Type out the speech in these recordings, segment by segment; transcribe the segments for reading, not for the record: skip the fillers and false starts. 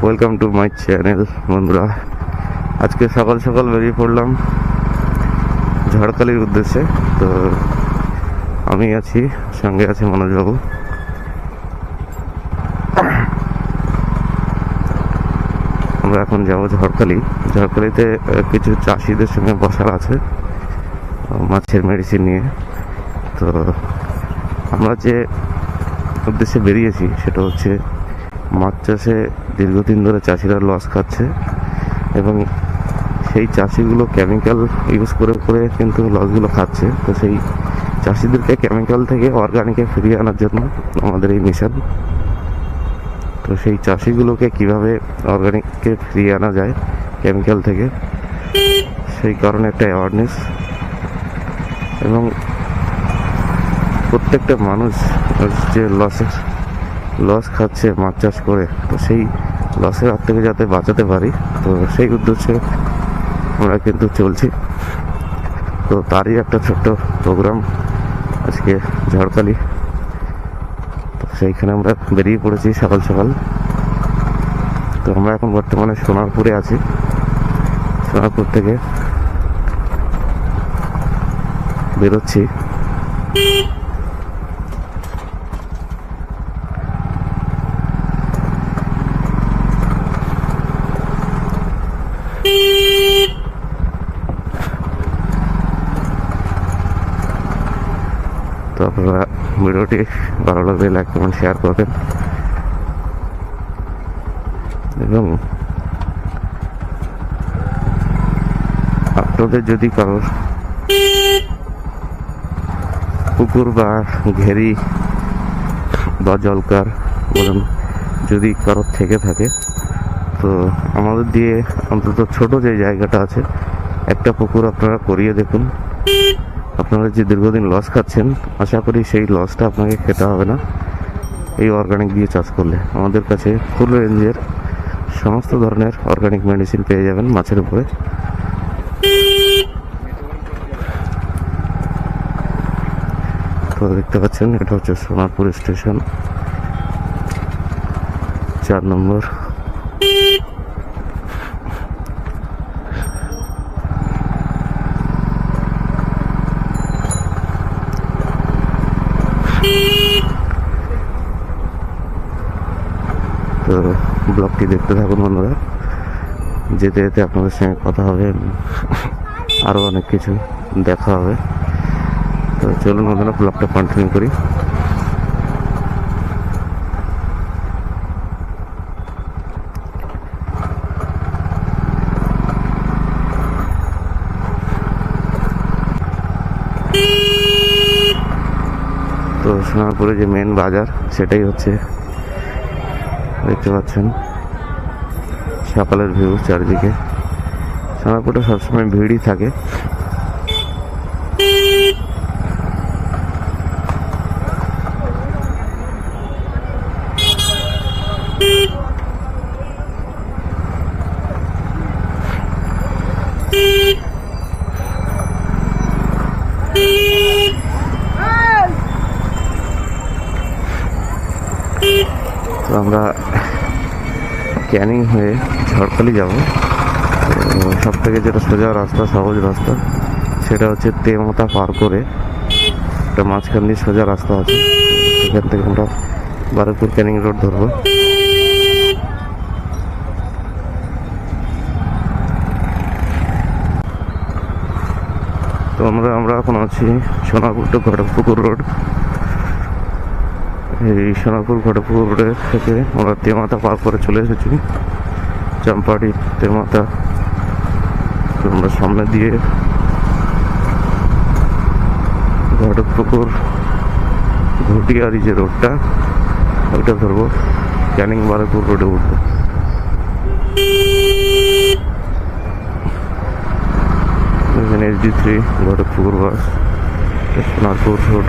Welcome to my channel. বন্ধুরা, আজকে সকাল সকাল বেরিয়ে পড়লাম ঝড়খালির উদ্দেশ্যে। তো আমি আছি, সঙ্গে আছে মনোজবাবু। আমরা এখন যাবো ঝড়খালি। ঝড়খালিতে কিছু চাষিদের সঙ্গে বসার আছে মাছের মেডিসিন নিয়ে। তো আমরা যে উদ্দেশ্যে বেরিয়েছি সেটা হচ্ছে মাছ চাষে দীর্ঘদিন ধরে চাষিরা লস খাচ্ছে এবং সেই চাষিগুলো কেমিক্যাল ইউজ করে করে কিন্তু লসগুলো খাচ্ছে। তো সেই চাষিদেরকে কেমিক্যাল থেকে অর্গানিকে ফিরিয়ে আনার জন্য আমাদের এই মিশন। তো সেই চাষিগুলোকে কিভাবে অর্গানিককে ফিরিয়ে আনা যায় কেমিক্যাল থেকে, সেই কারণে একটা অ্যাওয়ারনেস। এবং প্রত্যেকটা মানুষ যে লস খাচ্ছে মাছ চাষ করে, তো সেই লসের হাত থেকে যাতে বাঁচাতে পারি, তো সেই উদ্দেশ্যে আমরা কিন্তু চলছি। তো তারই একটা ছোট্ট প্রোগ্রাম আজকে ঝড়খালি। তো সেইখানে আমরা বেরিয়ে পড়েছি সকাল সকাল। তো আমরা এখন বর্তমানে সোনারপুরে আছি। সোনারপুর থেকে বেরোচ্ছি। তো আপনারা ভিডিওটি ভালো লাগলে লাইক কমেন্ট শেয়ার করবেন এবং আপনাদের যদি কারোর পুকুর বা ঘেরি বা জলকার বলুন যদি কারোর থেকে থাকে, তো আমাদের দিয়ে অন্তত ছোট যে জায়গাটা আছে একটা পুকুর আপনারা করিয়ে দেখুন। আপনারা যে দীর্ঘদিন লস খাচ্ছেন, আশা করি সেই লসটা আপনাকে খেতে হবে না এই অর্গানিক দিয়ে চাষ করলে। আমাদের কাছে ফুল রেঞ্জের সমস্ত ধরনের অর্গানিক মেডিসিন পেয়ে যাবেন মাছের উপরে। তো দেখতে পাচ্ছেন এটা হচ্ছে সোনারপুর স্টেশন 4 নম্বর। তো ব্লগটি দেখতে থাকুন বন্ধুরা, যেতে যেতে আপনাদের সঙ্গে কথা হবে, আরও অনেক কিছু দেখা হবে। তো চলুন বন্ধুরা, ব্লগটা কন্টিনিউ করি। তো সোনারপুরে যে মেন বাজার সেটাই হচ্ছে, দেখতে পাচ্ছেন সকালের ভিউ চারিদিকে। সোনারপুরে সবসময় ভিড়ই থাকে। তো আমরা ক্যানিং হয়ে ঝড়খালি যাব। সব থেকে যেটা সোজা রাস্তা, সহজ রাস্তা, সেটা হচ্ছে তেমাতা পার করে একটা মাঝখান দিয়ে সোজা রাস্তা আছে। এখান থেকে আমরা বারুইপুর ক্যানিং রোড ধরবো। তো আমরা এখন আছি সোনারপুর টু ঘটকপুকুর রোড। এই সোনারপুর ঘটকপুকুর রোডের থেকে আমরা তেমাতা পার করে চলে এসেছি চাম্পাহাটি তেমাতা। তো আমরা সামনে দিয়ে ঘটকপুকুর ঘটিয়ারি যে রোডটা, ওইটা ধরবো, ক্যানিং বারুইপুর রোডে উঠবো। SD3 ঘটকপুকুর বাস, সোনারপুর রোড।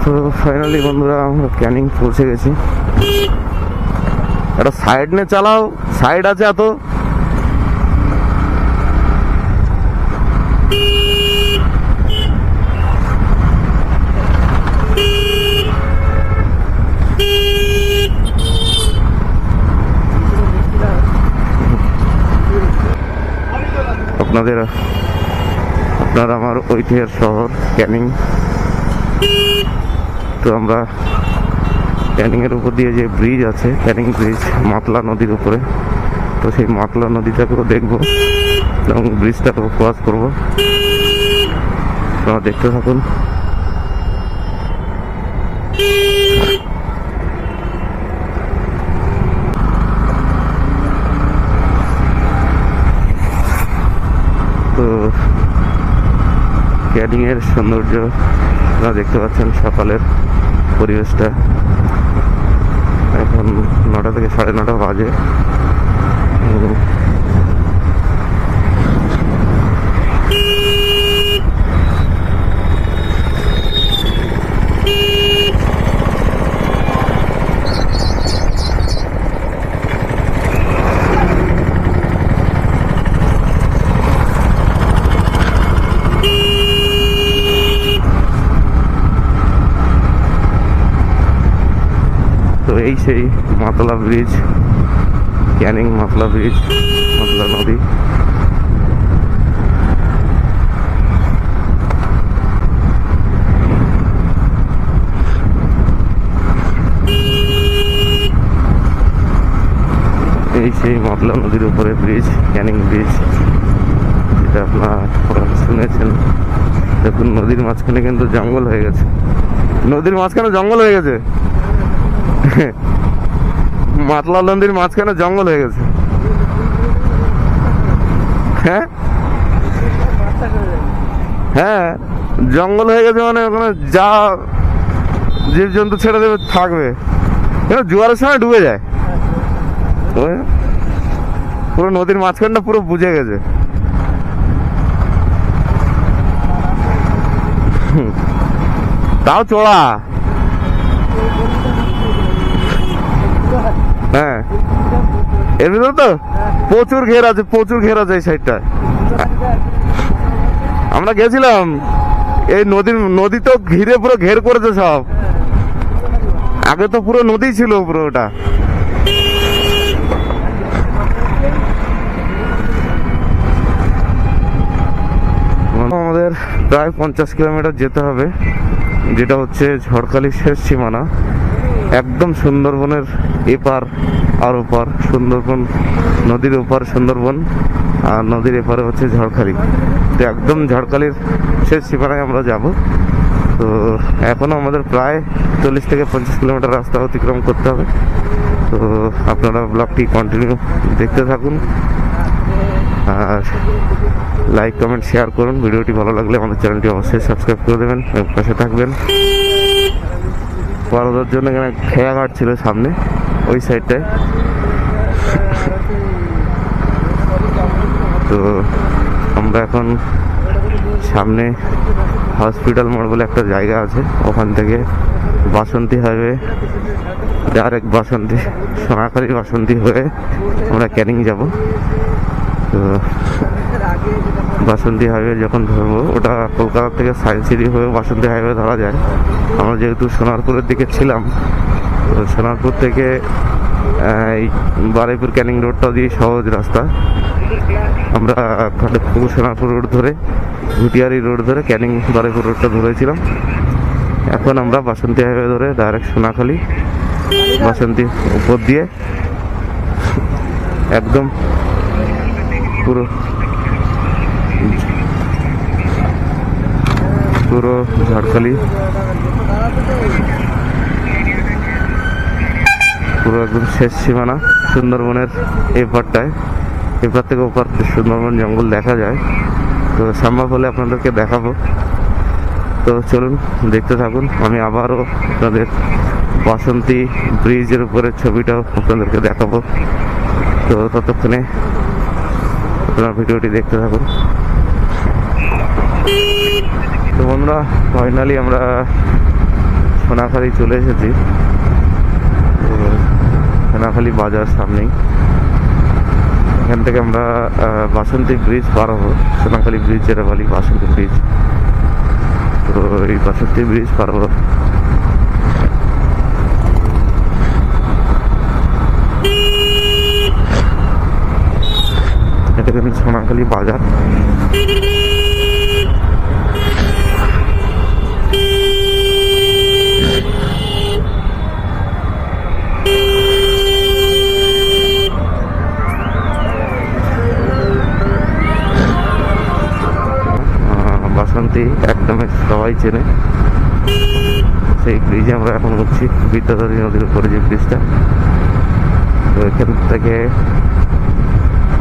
তো ফাইনালি বন্ধুরা আমরা ক্যানিং পৌঁছে গেছি। একটা সাইড নিয়ে চালাও, সাইড আছে এত। আপনার আমার ঐতিহ্যের শহর ক্যানিং। তো আমরা ক্যানিং এর উপর দিয়ে যে ব্রিজ আছে, ক্যানিং ব্রিজ মাতলা নদীর উপরে, তো সেই মাতলা নদীটাকেও দেখবো এবং ব্রিজটাকেও ক্রস করবো। আপনারা দেখতে থাকুন। তো ক্যানিং এর সৌন্দর্য আপনারা দেখতে পাচ্ছেন, সকালের পরিবেশটা। এখন 9টা থেকে 9:30 বাজে। তো এই সেই মাতলা ব্রিজ, ক্যানিং মাতলা ব্রিজ, মাতলা নদী। এই সেই মাতলা নদীর উপরে ব্রিজ, ক্যানিং ব্রিজ, যেটা আপনারা শুনেছেন। দেখুন নদীর মাঝখানে কিন্তু জঙ্গল হয়ে গেছে, নদীর মাঝখানে জঙ্গল হয়ে গেছে। মাতলা নদীর মাঝখানে জঙ্গল হয়ে গেছে। হ্যাঁ হ্যাঁ, জঙ্গল হয়ে গেছে মানে ওখানে যা জীবজন্তু ছেড়ে দেবে থাকবে, জোয়ারের সময় ডুবে যায়। পুরো নদীর মাঝখানটা পুরো বুঝে গেছে। তাও চড়া। হ্যাঁ, এর ভিতরে তো প্রচুর ঘের আছে, প্রচুর ঘের আছে এই সাইডটা। আমরা গেছিলাম, এই নদী তো ঘিরে পুরো ঘের করেছে সব। আগে তো পুরো নদী ছিল পুরো ওটা। আমাদের প্রায় 50 কিলোমিটার যেতে হবে, যেটা হচ্ছে ঝড়খালির শেষ সীমানা। একদম সুন্দরবনের এপার আর ওপার, সুন্দরবন নদীর ওপার সুন্দরবন, আর নদীর এপারে হচ্ছে ঝড়খালি। তো একদম ঝড়খালির শেষ সীমানায় আমরা যাব। তো এখনও আমাদের প্রায় 40 থেকে 50 কিলোমিটার রাস্তা অতিক্রম করতে হবে। তো আপনারা ব্লগটি কন্টিনিউ দেখতে থাকুন, আর লাইক কমেন্ট শেয়ার করুন। ভিডিওটি ভালো লাগলে আমাদের চ্যানেলটি অবশ্যই সাবস্ক্রাইব করে দেবেন, পাশে থাকবেন। পড়ার জন্য এখানে খেয়াঘাট ছিল সামনে ওই সাইডটায়। তো আমরা এখন সামনে হসপিটাল মোড় বলে একটা জায়গা আছে, ওখান থেকে বাসন্তী হাইওয়ে ডাইরেক্ট বাসন্তী, সোনাখালী বাসন্তী হয়ে আমরা ক্যানিং যাব। তো বাসন্তী হাইওয়ে যখন ধরবো, ওটা কলকাতা থেকে সায়েন্স সিটি হয়ে বাসন্তী হাইওয়ে ধরা যায়। আমরা যেহেতু সোনারপুরের দিকে ছিলাম, তো সোনারপুর থেকে এই বারুইপুর ক্যানিং রোডটা দিয়ে সহজ রাস্তা। আমরা খড়গপুর সোনারপুর রোড ধরে, ঘুটিয়ারি রোড ধরে ক্যানিং বারুইপুর রোডটা ধরেছিলাম। এখন আমরা বাসন্তী হাইওয়ে ধরে ডাইরেক্ট সোনাখালী বাসন্তী উপর দিয়ে একদম পুরো ঝড়খালি, পুরো একদম শেষ সীমানা সুন্দরবনের এপারটায়। এপার থেকে ওপার সুন্দরবন জঙ্গল দেখা যায়। তো সম্ভব হলে আপনাদেরকে দেখাবো। তো চলুন দেখতে থাকুন। আমি আবারও আপনাদের বাসন্তী ব্রিজের উপরে ছবিটাও আপনাদেরকে দেখাবো। তো ততক্ষণে আপনারা ভিডিওটি দেখতে থাকুন। তো বন্ধুরা, ফাইনালি আমরা সোনাখালী চলে এসেছি। তো সোনাখালী বাজার সামনেই। এখান থেকে আমরা বাসন্তী ব্রিজ পার হবো। সোনাখালী ব্রিজ যেটা বলি, বাসন্তী ব্রিজ। তো এই বাসন্তী ব্রিজ পার হবো। এটা কিন্তু সোনাখালী বাজার। বাসন্তী একদমই সবাই চেনে। সেই ব্রিজে আমরা এখন উঠছি, বিদ্যাধরী নদীর উপরে যে ব্রিজটা। তো এখান থেকে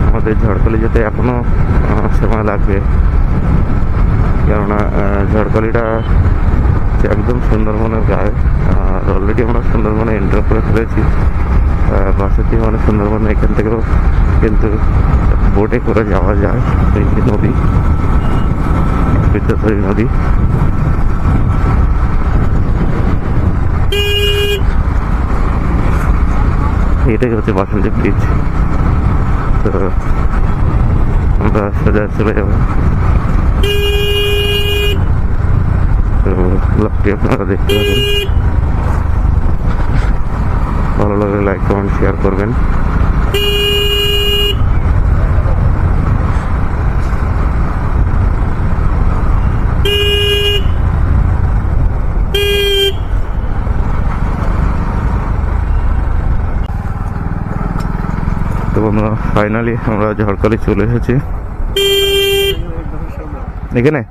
আমাদের ঝড়খালি যেতে এখনো সময় লাগবে, কেননা ঝড়খালিটা একদম সুন্দরবনের গায়ে। আর অলরেডি আমরা সুন্দরবনে এন্টার করে ফেলেছি। বাসন্তী মানে সুন্দরবন। এখান থেকেও কিন্তু বোটে করে যাওয়া যায়। এই যে নদী, বিদ্যাধরী নদী। এটাই হচ্ছে বাসন্তী ব্রিজ। তো আমরা সোজা চলে যাবো। তো ব্লগটি আপনারা দেখতে পাবেন। ভালো লাগলে লাইক কমেন্ট শেয়ার করবেন। তো বন্ধুরা, ফাইনালি আমরা ঝড়খালি চলে এসেছি। এখানে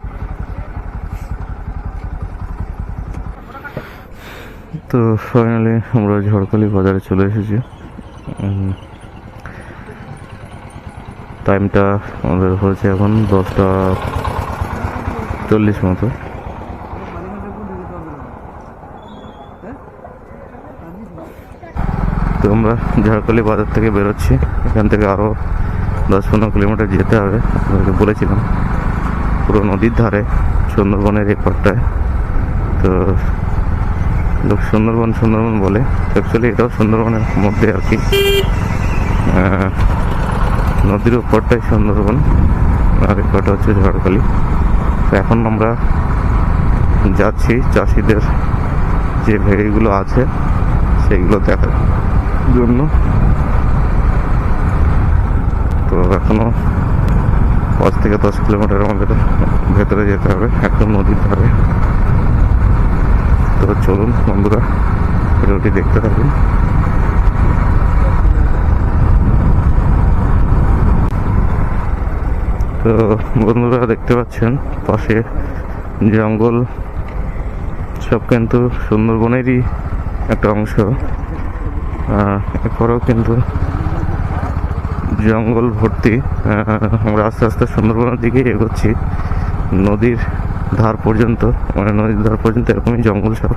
তো ফাইনালি আমরা ঝড়খালি বাজারে চলে এসেছি। টাইমটা আমাদের হয়েছে এখন 10:40 মতো। তো আমরা ঝড়খালি বাজার থেকে বেরোচ্ছি। এখান থেকে আরও 10-15 কিলোমিটার যেতে হবে। আপনাদেরকে বলেছিলাম পুরো নদীর ধারে, সুন্দরবনের এই পাড়টায়। তো লোক সুন্দরবন সুন্দরবন বলে, অ্যাকচুয়ালি এটাও সুন্দরবনের মধ্যে আর কি। নদীর উপরটাই সুন্দরবন, আর এই পাড়টা হচ্ছে ঝড়খালি। তো এখন আমরা যাচ্ছি চাষিদের যে ভেড়িগুলো আছে সেগুলো দেখার জন্য। তো এখনো 5 থেকে 10 কিলোমিটার আমাদের ভেতরে যেতে হবে, একদম নদীর ধারে। তো চলুন বন্ধুরা, ভিডিওটি দেখতে থাকুন। তো বন্ধুরা দেখতে পাচ্ছেন পাশে জঙ্গল, সব কিন্তু সুন্দরবনেরই একটা অংশ। এরপরেও কিন্তু জঙ্গল ভর্তি। আমরা আস্তে আস্তে সুন্দরবনের দিকে এগোচ্ছি। নদীর ধার পর্যন্ত, মানে নদীর ধার পর্যন্ত এরকমই জঙ্গল সব।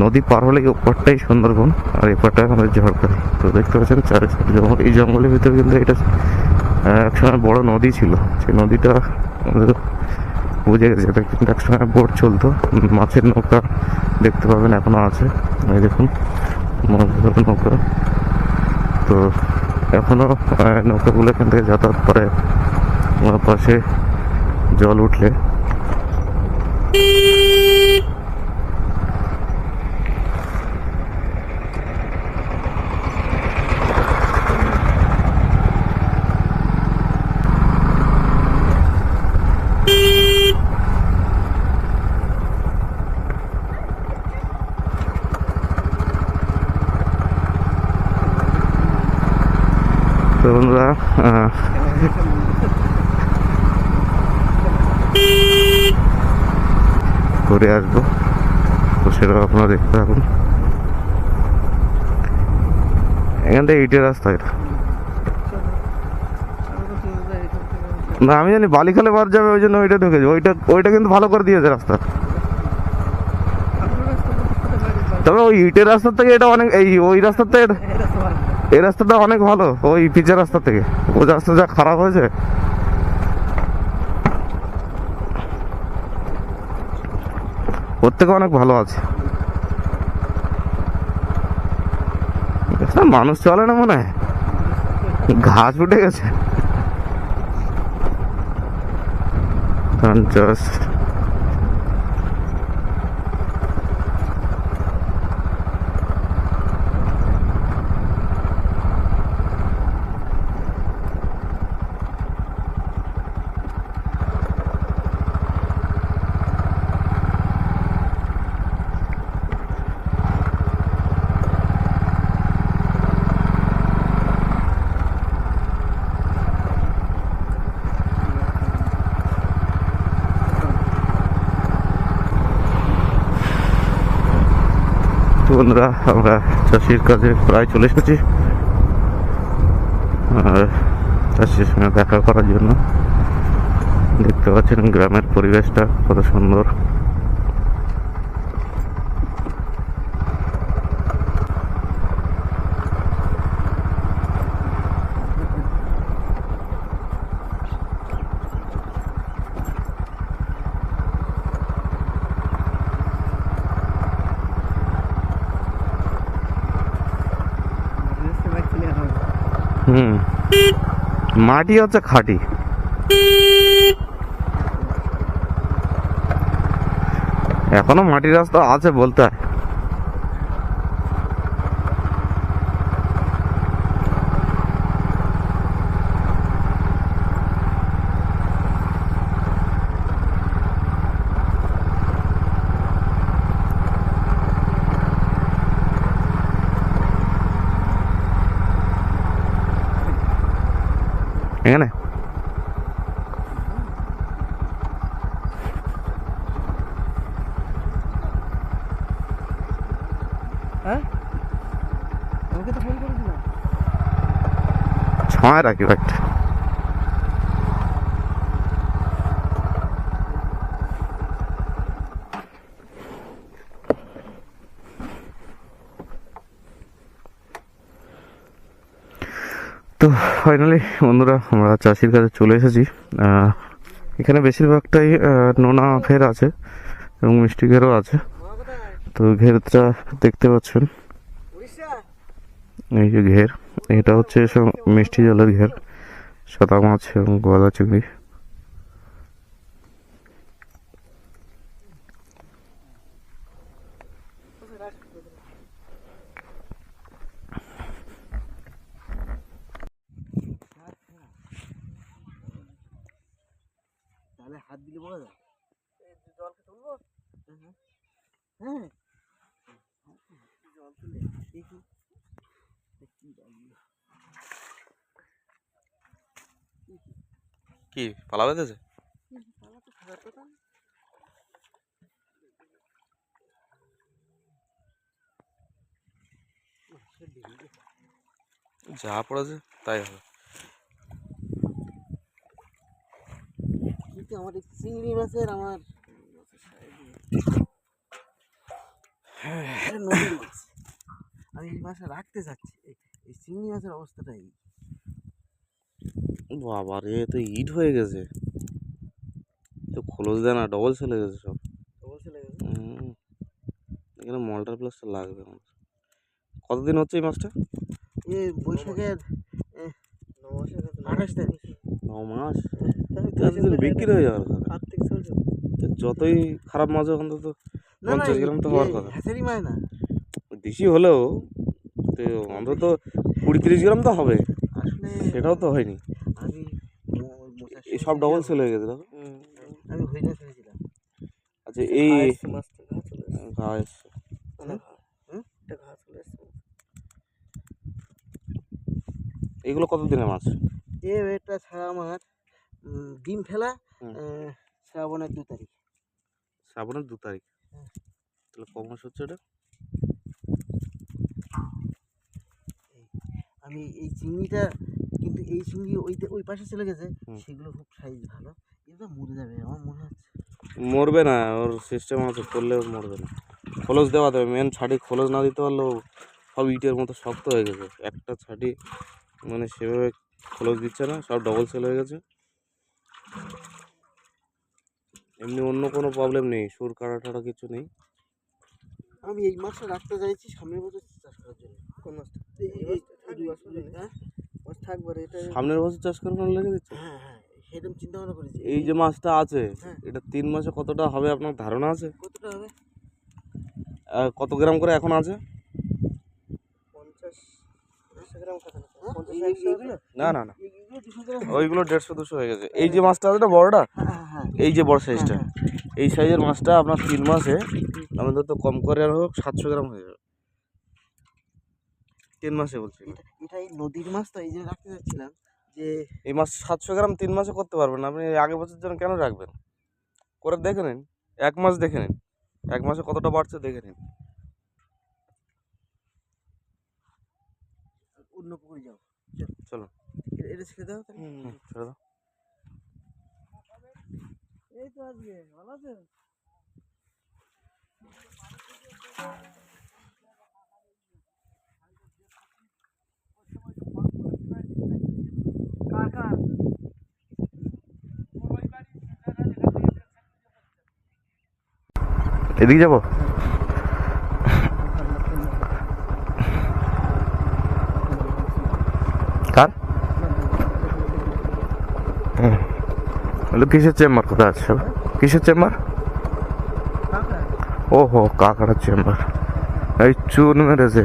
নদী পার হলে ওপারটাই সুন্দরবন, আর এপারটাই আমাদের ঝড়খালি। তো দেখতে পাচ্ছেন চারিদিকে জঙ্গল। এই জঙ্গলের ভিতরে কিন্তু এটা একসময় বড় নদী ছিল। সেই নদীটা আমাদের বুঝে গেছে, এটা কিন্তু একসময় বোট চলতো, মাছের নৌকা দেখতে পাবেন এখনো আছে। এই দেখুন মাছ ধরার নৌকা। তো এখনো নৌকাগুলো এখান থেকে যাতায়াত করে। আমার পাশে জল উঠলে তো বন্ধুরা ঘুরে আসবো, তো সেটা আপনারা দেখতে থাকুন। এখান থেকে ইটের রাস্তা এটা না, আমি জানি বালিখালে বার যাবে, ওই জন্য ওইটা ঢুকেছে। ওইটা কিন্তু ভালো করে দিয়েছে রাস্তা। তবে ওই ইটের রাস্তার থেকে এটা অনেক, ওই রাস্তার থেকে এই রাস্তাটা অনেক ভালো, ওই পিচের রাস্তা থেকে। ওই রাস্তা যা খারাপ হয়েছে। ওর থেকে অনেক ভালো আছে। মানুষ চলে না মনে হয়, ঘাস উঠে গেছে। 50 বন্ধুরা, আমরা চাষির কাজে প্রায় চলে এসেছি, আর চাষির সঙ্গে দেখা করার জন্য। দেখতে পাচ্ছেন গ্রামের পরিবেশটা কত সুন্দর। মাটি হচ্ছে খাঁটি। এখনো মাটির রাস্তা আছে বলতে হয়। এখানে ছয় রাখি একটা। তো ফাইনালি বন্ধুরা, আমরা চাষির কাছে চলে এসেছি। এখানে বেশিরভাগটাই নোনা ঘের আছে এবং মিষ্টি ঘেরও আছে। তো ঘেরটা দেখতে পাচ্ছেন, এই যে ঘের, এটা হচ্ছে সব মিষ্টি জলের ঘের, সাদা মাছ এবং গলদা চিংড়ি। হাত দিলে বলা যায় জলকে তুলবো। হ্যাঁ জল তুলে দেখি কি পালা বেঁধেছে? যা পড়েছে তাই হবে। কিন্তু আমার এই চিংড়ি মাছের আমার নদীর মাছ, আমি এই মাছটা রাখতে চাচ্ছি। এই চিংড়ি মাছের অবস্থাটাই বাবা রে, তো ইট হয়ে গেছে, তো খোলস দেয় না, ডবল চলে গেছে সব। ডবল চলে গেছে। এখানে মল্টার প্লাসটা লাগবে আমার। কতদিন হচ্ছে এই মাছটা? এ বৈশাখের 28 তারিখ। 9 মাস বিক্রি হয়ে যাওয়ার কথা। কার্তিক চলছে, যতই খারাপ মাছ হোক অন্তত 50 গ্রাম তো হওয়ার কথা। হ্যাচারি মাছ না, বেশি হলেও তো অন্তত 20-30 গ্রাম তো হবে। আসলে সেটাও তো হয়নি। আমি এই সব ডবল সেল হয়ে গেছে দেখো। আমি হইনা ছেড়েছিলাম। আচ্ছা, এই মাছটা ঘা চলে এসছে, ঘা এসছে, এটা ঘা চলে এসছে। এগুলো কতদিনের মাছ? এটা ছাড়া আমার ডিম ফেলা শ্রাবণের 2 তারিখ। শ্রাবণের 2 তারিখ, তাহলে কম মাস হচ্ছে এটা। আমি এই চিংড়িটা, কিন্তু এই চিংড়ি ওই পাশে চলে গেছে, সেগুলো খুব সাইজ ভালো। এটা মরে যাবে আমার মনে হচ্ছে। মরবে না, ওর সিস্টেম আছে, করলেও মরবে না। খোলস দেওয়া দেবে, মেন ছাটি খোলস না দিতে পারলেও সব ইটের মতো শক্ত হয়ে গেছে। একটা ছাটি মানে সেভাবে খোলস দিচ্ছে না, সব ডবল সেল হয়ে গেছে। এমনি অন্য কোনো প্রবলেম নেই, সুর কাটা টাটা কিছু নেই। আমি এই মাছটা রাখতে চাইছি সামনের বছর চাষ করার জন্য। কোন মাছটা? সামনের বছর চাষ করবেন লেগে দিচ্ছে। হ্যাঁ হ্যাঁ, সেরকম চিন্তা ভাবনা করেছি। এই যে মাছটা আছে হ্যাঁ। এটা 3 মাসে কতটা হবে আপনার ধারণা আছে? কতটা হবে? কত গ্রাম করে এখন আছে? 50 গ্রাম কত? না না না, এগুলো 200 গ্রাম। ওইগুলো 150-200 হয়ে গেছে। এই যে মাছটা আছে না বড়টা, হ্যাঁ হ্যাঁ এই যে বড় সাইজটা, এই সাইজের মাছটা আপনার 3 মাসে আমাদের তো কম করে আর হোক 700 গ্রাম হয়ে যাবে 3 মাসে বলছি। এটা এই নদীর মাছ তো, এই যে রাখতে যাচ্ছিলাম যে এই মাছ 700 গ্রাম 3 মাসে করতে পারবেন না। আপনি আগের বছর জন্য কেন রাখবেন? করে দেখে নিন, 1 মাস দেখে নিন, 1 মাসে কতটা বাড়ছে দেখে নিন। অন্য পুকুরে যাও। চলো এটা ছেড়ে দাও তাহলে। ছেড়ে দাও। এই তো আজকে ভালো আছে। এদিকে যাবো। কার কিসের চেম্বার? কোথায় আছে? কিসের চেম্বার? ওহো, কাকার চেম্বার। এই চুন মেরেছে।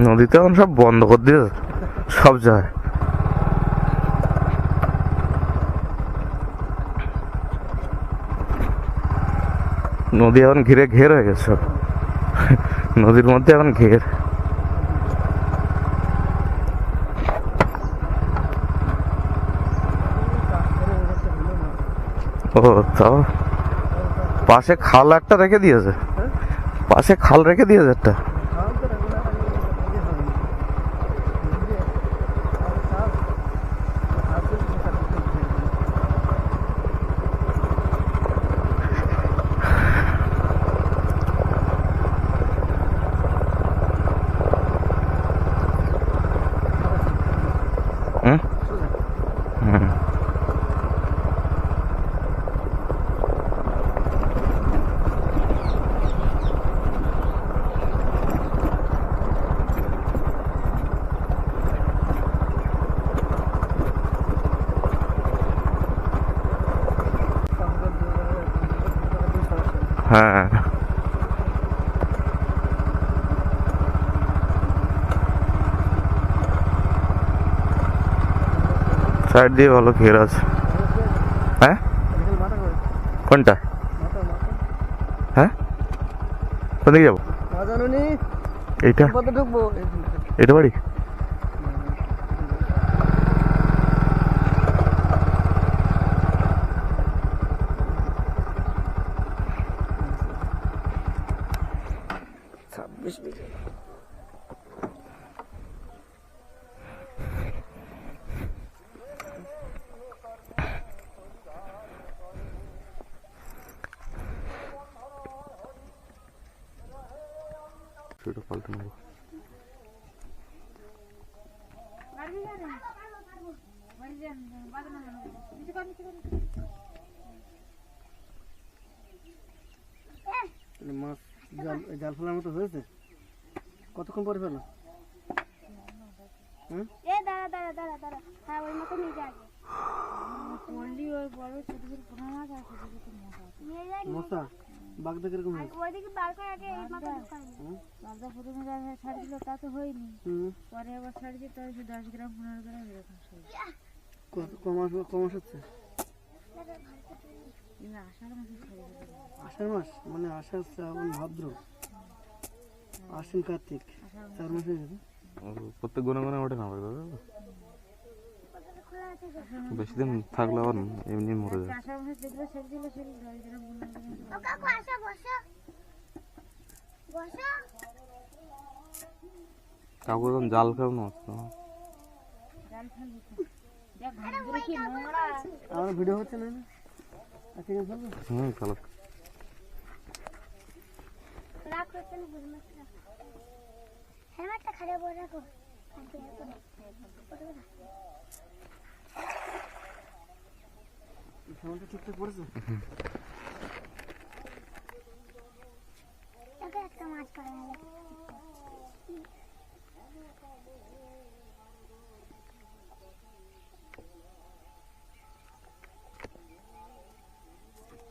নদীতে এখন সব বন্ধ করে দিয়েছে সব জায়গায়। নদী এখন ঘিরে ঘের হয়ে গেছে সব। নদীর মধ্যে এখন ঘের। ও তাও পাশে খাল একটা রেখে দিয়েছে, পাশে খাল রেখে দিয়েছে একটা। হ্যাঁ, সাইড দিয়ে ভালো ঘের আছে। হ্যাঁ, কোনটা? হ্যাঁ, কোন দিকে যাবো? এইটা, এটা বাড়ি। সেটা পাল্টে নেবো। মাছ জাল ফেলার মতো হয়েছে। কতক্ষণ পরে ফেলো? মশা বাগদা কিরকম হয়েছে? ছাড় দিল তা তো হয়নি, পরে আবার ছাড় দিতে হয়েছে 10 গ্রাম 15 গ্রাম এরকম। কমাস হচ্ছে আষাঢ় মাসে আষাঢ় মাস, ছাড়ে মানে আষাঢ় শ্রাবণ ভাদ্র আশ্বিন কার্তিক 4 মাস হয়ে গেছে। প্রত্যেক গুনে গুনে ওঠে না দাদা, বেশি দিন থাকলে আবার এমনি মরে যায়। আষাঢ় মাসে যেগুলো ছেড়ে দিল সেগুলো 10 গ্রাম 15 গ্রাম। কাকু এখন জাল খাও না? জাল ফেলবো তো, ঘাটগুলো কি নোংরা। আমার ভিডিও হচ্ছে না না ঠিক আছে চলো রাখ করতে না হেলমেটটা খারাপ করে রাখো হেলমেটটা ঠিকঠাক পড়েছে একটা মাছ পড়ে গেল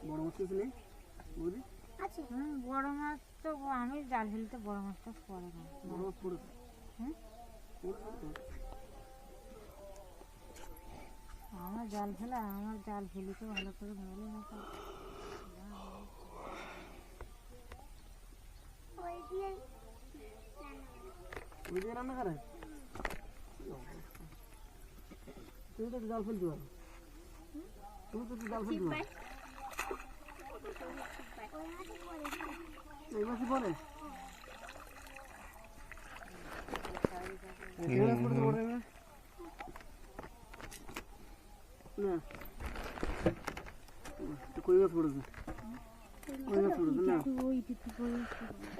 বড় মাছ কিছু নেই বুঝলি আছে বড় মাছ তো আমি জাল ফেলতে বড় মাছটা পরে না। বড় মাছ পড়েছে হুম? পড়েছে আমার জাল ফেলা আমার জাল ফেলিতে ভালো করে মেলে না তো। ওই দিয়ে ওই দিয়ে রান্না করে তুমি তো জাল ফেলতে পারো তুমি তো জাল ফেলতে পারো এই মাছই পড়ে না কই মাছ পড়েছে কই মাছ পড়েছে না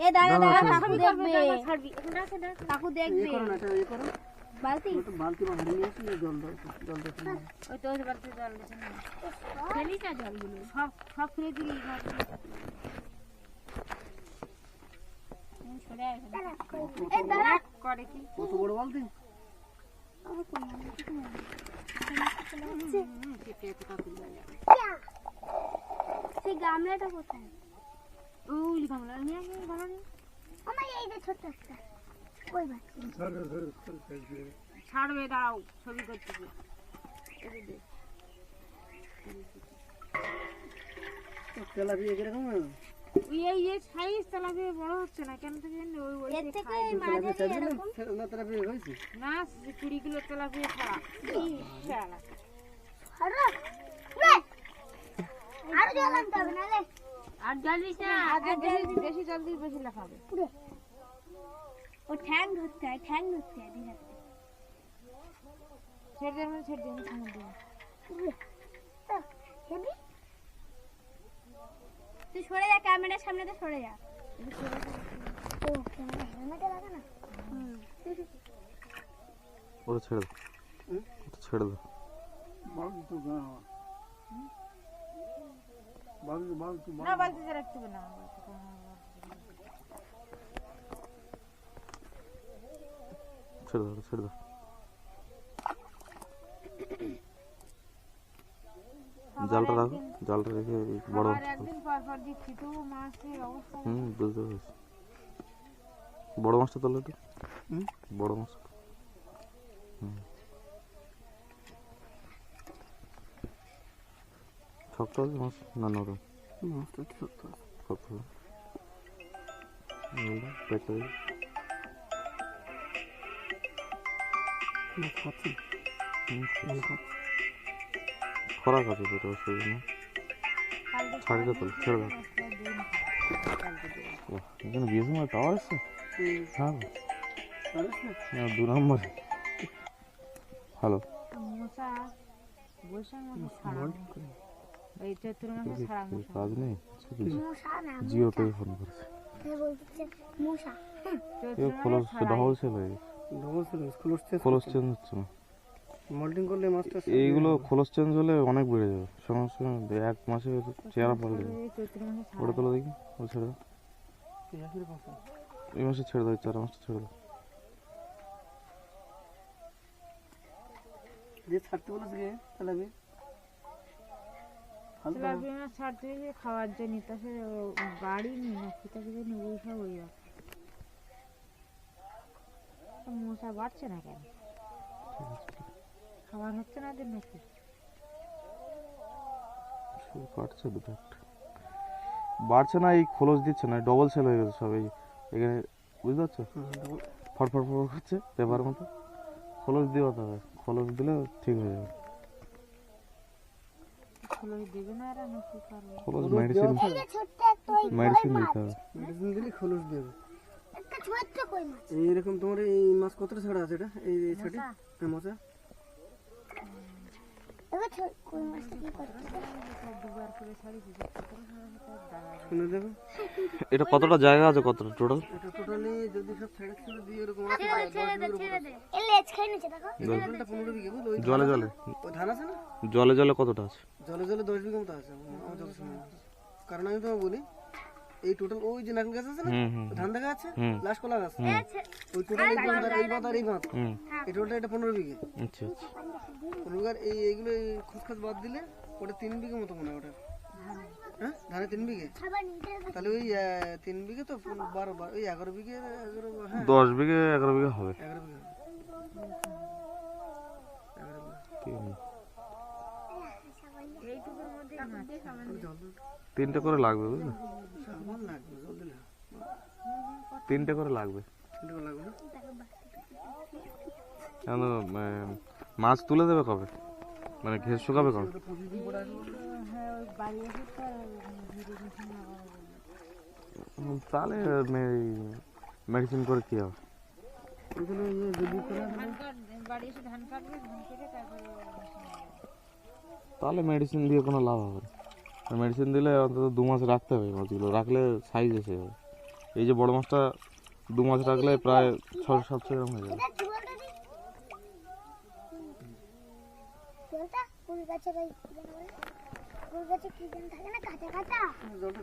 এ দাঁড়া দাঁড়া কাকু দেখবে কাকু দেখবে এই করো না এটা এই করো বালতি তো বালতি বা হাড়ি নিয়ে আসি জল দাও জল দাও ওই তো ওই বাড়িতে জল দিচ্ছে না। ফেলি না জলগুলো সব সব ফেলে দিলি সরে আয় এ দাঁড়া করে কি কত বড় বালতি সেই গামলাটা কোথায় ওই গামলা নিয়ে গিয়ে গামলা নিয়ে আমার এই যে ছোট একটা কই বাচ্চা ছাড়বে দাঁড়াও ছবি করতেছি তেলাপিয়া কিরকম ওই এই সাইজ তেলাপিয়া বড় হচ্ছে না কেন থেকে জানি ওই ওই এর থেকে মাঝারি এরকম না তেলাপিয়া হয়েছে না 20 কিলো তেলাপিয়া ছাড়া শালা আরে রে আর জল আনতে হবে না রে আর জল দিস না বেশি জল দিলে বেশি লাফাবে পুরো ও ঠ্যাং ধরতে হয় ধীরে ছেড়ে দেবেন ছেড়ে দেবেন সমুদ্রে পুরো তো হেবি তুই সরে যা ক্যামেরার সামনে তো সরে যা ও ক্যামেরা হেলমেটে লাগা না ওটা ছেড়ে দাও ওটা ছেড়ে দাও বালতি তো গা বালতি না বালতিতে রাখতে হবে না ছেড়ে দাও ছেড়ে দাও জালটা রাখো জালটা রেখে বড় আর একদিন পর পর দিচ্ছি তো মাছের অবস্থা বুঝতে পেরেছি বড় মাছটা তোলো একটু বড় মাছ শক্ত আছে মাছ না নরম মাছটা শক্ত শক্ত পেটে খাচ্ছি খরা খাচ্ছে পেটে সেই জন্য ছাড়ি তো তোল ছেড়ে দাও এখানে বিএসএমআই টাওয়ার আছে হ্যাঁ 2 নম্বর হ্যালো মশা বৈশাখ মাসে ছাড়া এই চৈত্র মাসে ছাড়া কাজ নেই মশা না জিও পে ফোন করেছে কে বলছে মশা এ ক্লোজ ডবল সেল হয়ে গেছে ডবল সেল ক্লোজ চেঞ্জ হচ্ছে না মোল্ডিং করলে মাছটা এইগুলো ক্লোজ চেঞ্জ হলে অনেক বেড়ে যাবে সমস্যা 1 মাসে চেহারা পাল্টে যাবে এই চৈত্র মাসে ছাড়া ওটা তোলো দেখি ও ছেড়ে দাও এই মাসে ছেড়ে দাও 4 মাসটা ছেড়ে দাও যে ছাড়তে বলেছে কে তেলাপি তেলাপিয়া মাছ ছাড়তে যে খাওয়ার জন্য তাছে বাড়ি নি না সেটা কিছু নেই সব হয়ে যাচ্ছে মশা বাড়ছে না কেন খাবার হচ্ছে না দিন নাকি কাটছে দুটো একটা বাড়ছে না এই খোলস দিচ্ছে না ডবল সেল হয়ে গেছে সব এই এখানে বুঝতে পারছো ফটফট ফট করছে পেপার মতো খোলস দিয়ে হতে হবে খোলস দিলে ঠিক হয়ে যাবে খোলস দেবে না আর নাকি করবে খোলস মেডিসিন এই যে ছোট্ট একটা ওই মেডিসিন দিতে হবে মেডিসিন দিলে খোলস দেবে একটা ছোট্ট কই মাছ এইরকম তোমার এই মাছ কতটা ছাড়া আছে এটা এই ছাড়ি মশা? হ্যাঁ মশা কই মাছটা কি করছে দুবার করে ছাড়ি দিয়েছে শুনে দেখো এটা কতটা জায়গা আছে কতটা টোটাল? এটা টোটালি যদি সব ছেড়ে ছেড়ে দিয়ে এরকম আছে ছেড়ে দে এ লেজ খাই নিচে দেখো 15 বিঘে বুঝলো ওই জলে জলে ওই ধান আছে না জলে জলে কতটা আছে? জলে জলে 10 বিঘা মতো আছে আমার যত সময় কারণ আমি তোমাকে বলি এই টোটাল ওই যে নারকেল গাছ আছে না ওই ধান দেখা আছে লাস্ট কলা গাছ ওই টোটাল এই বাঁধ আর এই বাঁধ আর এই বাঁধ এই টোটাল এটা 15 বিঘে আচ্ছা আচ্ছা 15 বিঘার এইগুলো খোঁজখাজ বাদ দিলে ওটা 3 বিঘে মতো মনে হয় ওটা হ্যাঁ ধানে 3 বিঘে খাবার নিতে তাহলে ওই 3 বিঘে তো 12 ওই 11 বিঘে 11 হ্যাঁ 10 বিঘে 11 বিঘে হবে। 11 বিঘে ঠিক আছে। এইটুকুর মধ্যে মাছ তিনটে করে লাগবে বুঝলে, সাবান লাগবে জল দিলে তিনটে করে লাগবে তিনটে লাগবে না কেন মাছ তুলে দেবে কবে, মানে ঘের শুকাবে কবে? হ্যাঁ ওই বাড়ি এসে তো ভিডিও মেশিন লাগাবো বললো। তাহলে মেডিসিন করে কি হবে? ওইগুলো যদি করে ধান কাট বাড়ি এসে ধান কাটবে ধান কেটে তারপরে তাহলে মেডিসিন দিয়ে কোনো লাভ হবে না। মেডিসিন দিলে অন্তত 2 মাস রাখতে হবে মাছগুলো, রাখলে সাইজ এসে যাবে। এই যে বড় মাছটা 2 মাস রাখলে প্রায় 600-700 গ্রাম হয়ে যাবে। জলটা ফুল গাছে ভাই ফুল গাছে কি জান থাকে না কাঁচা কাঁচা জলটা